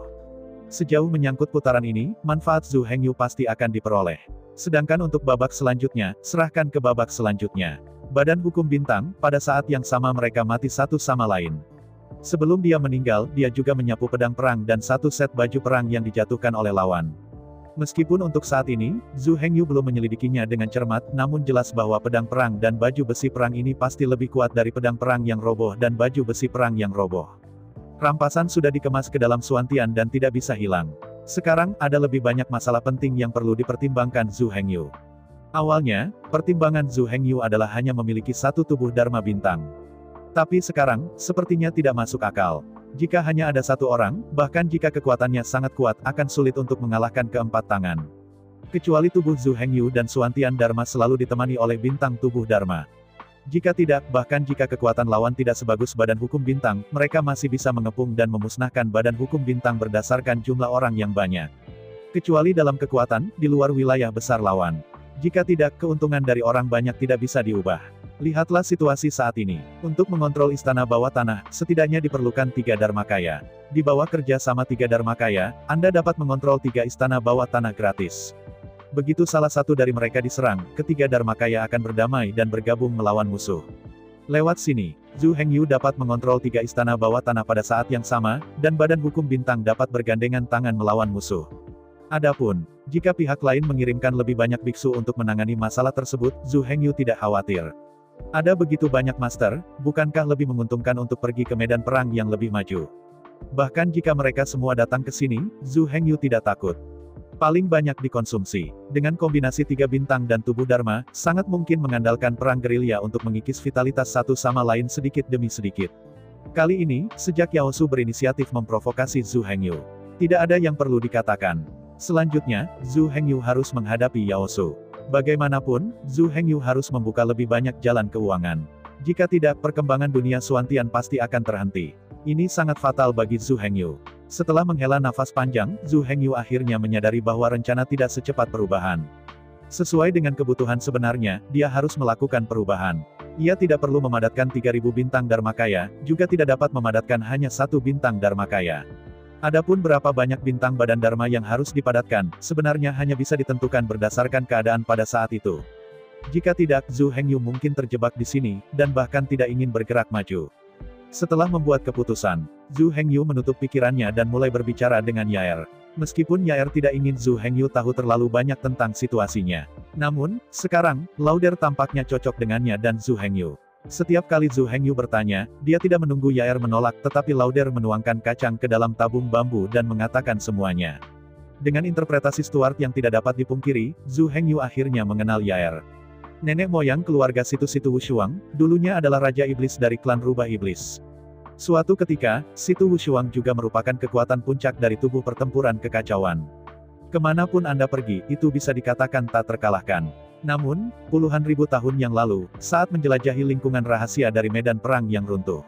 Sejauh menyangkut putaran ini, manfaat Zhu Hengyu pasti akan diperoleh. Sedangkan untuk babak selanjutnya, serahkan ke babak selanjutnya. Badan Hukum Bintang, pada saat yang sama mereka mati satu sama lain. Sebelum dia meninggal, dia juga menyapu pedang perang dan satu set baju perang yang dijatuhkan oleh lawan. Meskipun untuk saat ini, Zhu Hengyu belum menyelidikinya dengan cermat, namun jelas bahwa pedang perang dan baju besi perang ini pasti lebih kuat dari pedang perang yang roboh dan baju besi perang yang roboh. Rampasan sudah dikemas ke dalam suantian dan tidak bisa hilang. Sekarang, ada lebih banyak masalah penting yang perlu dipertimbangkan Zhu Hengyu. Awalnya, pertimbangan Zhu Hengyu adalah hanya memiliki satu tubuh Dharma Bintang. Tapi sekarang, sepertinya tidak masuk akal. Jika hanya ada satu orang, bahkan jika kekuatannya sangat kuat, akan sulit untuk mengalahkan keempat tangan. Kecuali tubuh Zhu Hengyu dan Suantian Dharma selalu ditemani oleh bintang tubuh Dharma. Jika tidak, bahkan jika kekuatan lawan tidak sebagus badan hukum bintang, mereka masih bisa mengepung dan memusnahkan badan hukum bintang berdasarkan jumlah orang yang banyak. Kecuali dalam kekuatan, di luar wilayah besar lawan. Jika tidak, keuntungan dari orang banyak tidak bisa diubah. Lihatlah situasi saat ini. Untuk mengontrol istana bawah tanah, setidaknya diperlukan 3 Dharmakaya. Di bawah kerja sama 3 Dharmakaya, Anda dapat mengontrol 3 istana bawah tanah gratis. Begitu salah satu dari mereka diserang, ketiga Dharmakaya akan berdamai dan bergabung melawan musuh. Lewat sini, Zhu Hengyu dapat mengontrol 3 istana bawah tanah pada saat yang sama, dan badan hukum bintang dapat bergandengan tangan melawan musuh. Adapun, jika pihak lain mengirimkan lebih banyak biksu untuk menangani masalah tersebut, Zhu Hengyu tidak khawatir. Ada begitu banyak master, bukankah lebih menguntungkan untuk pergi ke medan perang yang lebih maju? Bahkan jika mereka semua datang ke sini, Zhu Hengyu tidak takut. Paling banyak dikonsumsi. Dengan kombinasi 3 bintang dan tubuh Dharma, sangat mungkin mengandalkan perang gerilya untuk mengikis vitalitas satu sama lain sedikit demi sedikit. Kali ini, sejak Yao Su berinisiatif memprovokasi Zhu Hengyu. Tidak ada yang perlu dikatakan. Selanjutnya, Zhu Hengyu harus menghadapi Yao Su. Bagaimanapun, Zhu Hengyu harus membuka lebih banyak jalan keuangan. Jika tidak, perkembangan dunia Suantian pasti akan terhenti. Ini sangat fatal bagi Zhu Hengyu. Setelah menghela nafas panjang, Zhu Hengyu akhirnya menyadari bahwa rencana tidak secepat perubahan. Sesuai dengan kebutuhan sebenarnya, dia harus melakukan perubahan. Ia tidak perlu memadatkan 3.000 bintang Dharmakaya, juga tidak dapat memadatkan hanya 1 bintang Dharmakaya. Adapun berapa banyak bintang badan Dharma yang harus dipadatkan, sebenarnya hanya bisa ditentukan berdasarkan keadaan pada saat itu. Jika tidak, Zhu Hengyu mungkin terjebak di sini, dan bahkan tidak ingin bergerak maju. Setelah membuat keputusan, Zhu Hengyu menutup pikirannya dan mulai berbicara dengan Yaer. Meskipun Yaer tidak ingin Zhu Hengyu tahu terlalu banyak tentang situasinya. Namun, sekarang, Lauder tampaknya cocok dengannya dan Zhu Hengyu. Setiap kali Zhu Hengyu bertanya, dia tidak menunggu Yaer menolak, tetapi Lauder menuangkan kacang ke dalam tabung bambu dan mengatakan semuanya. Dengan interpretasi Stuart yang tidak dapat dipungkiri, Zhu Hengyu akhirnya mengenal Yaer. Nenek moyang keluarga Situ Wushuang, dulunya adalah Raja Iblis dari klan Rubah Iblis. Suatu ketika, Situ Wushuang juga merupakan kekuatan puncak dari tubuh pertempuran kekacauan. Kemanapun Anda pergi, itu bisa dikatakan tak terkalahkan. Namun, puluhan ribu tahun yang lalu, saat menjelajahi lingkungan rahasia dari medan perang yang runtuh,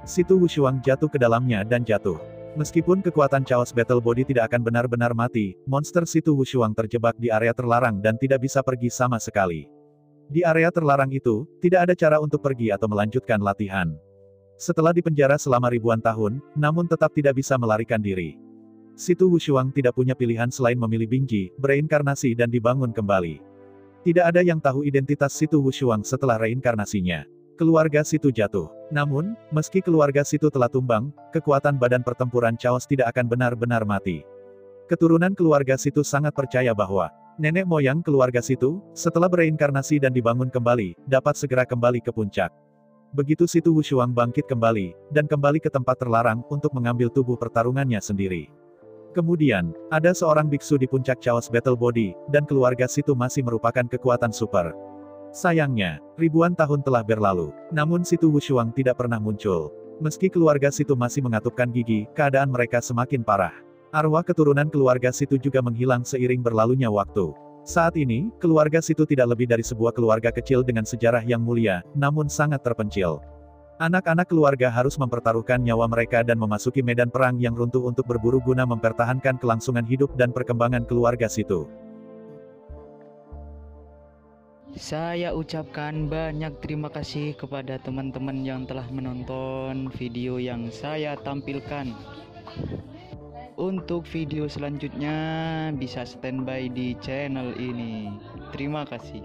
Situ Wushuang jatuh ke dalamnya dan jatuh. Meskipun kekuatan Chaos Battle Body tidak akan benar-benar mati, monster Situ Wushuang terjebak di area terlarang dan tidak bisa pergi sama sekali. Di area terlarang itu, tidak ada cara untuk pergi atau melanjutkan latihan. Setelah dipenjara selama ribuan tahun, namun tetap tidak bisa melarikan diri. Situ Wushuang tidak punya pilihan selain memilih Bingji, bereinkarnasi dan dibangun kembali. Tidak ada yang tahu identitas Situ Wushuang setelah reinkarnasinya. Keluarga Situ jatuh. Namun, meski keluarga Situ telah tumbang, kekuatan badan pertempuran Chaos tidak akan benar-benar mati. Keturunan keluarga Situ sangat percaya bahwa nenek moyang keluarga Situ, setelah bereinkarnasi dan dibangun kembali, dapat segera kembali ke puncak. Begitu Situ Wushuang bangkit kembali, dan kembali ke tempat terlarang, untuk mengambil tubuh pertarungannya sendiri. Kemudian, ada seorang biksu di puncak Chaos Battle Body, dan keluarga Situ masih merupakan kekuatan super. Sayangnya, ribuan tahun telah berlalu, namun Situ Wushuang tidak pernah muncul. Meski keluarga Situ masih mengatupkan gigi, keadaan mereka semakin parah. Arwah keturunan keluarga Situ juga menghilang seiring berlalunya waktu. Saat ini, keluarga Situ tidak lebih dari sebuah keluarga kecil dengan sejarah yang mulia, namun sangat terpencil. Anak-anak keluarga harus mempertaruhkan nyawa mereka dan memasuki medan perang yang runtuh untuk berburu guna mempertahankan kelangsungan hidup dan perkembangan keluarga Situ. Saya ucapkan banyak terima kasih kepada teman-teman yang telah menonton video yang saya tampilkan. Untuk video selanjutnya bisa standby di channel ini. Terima kasih.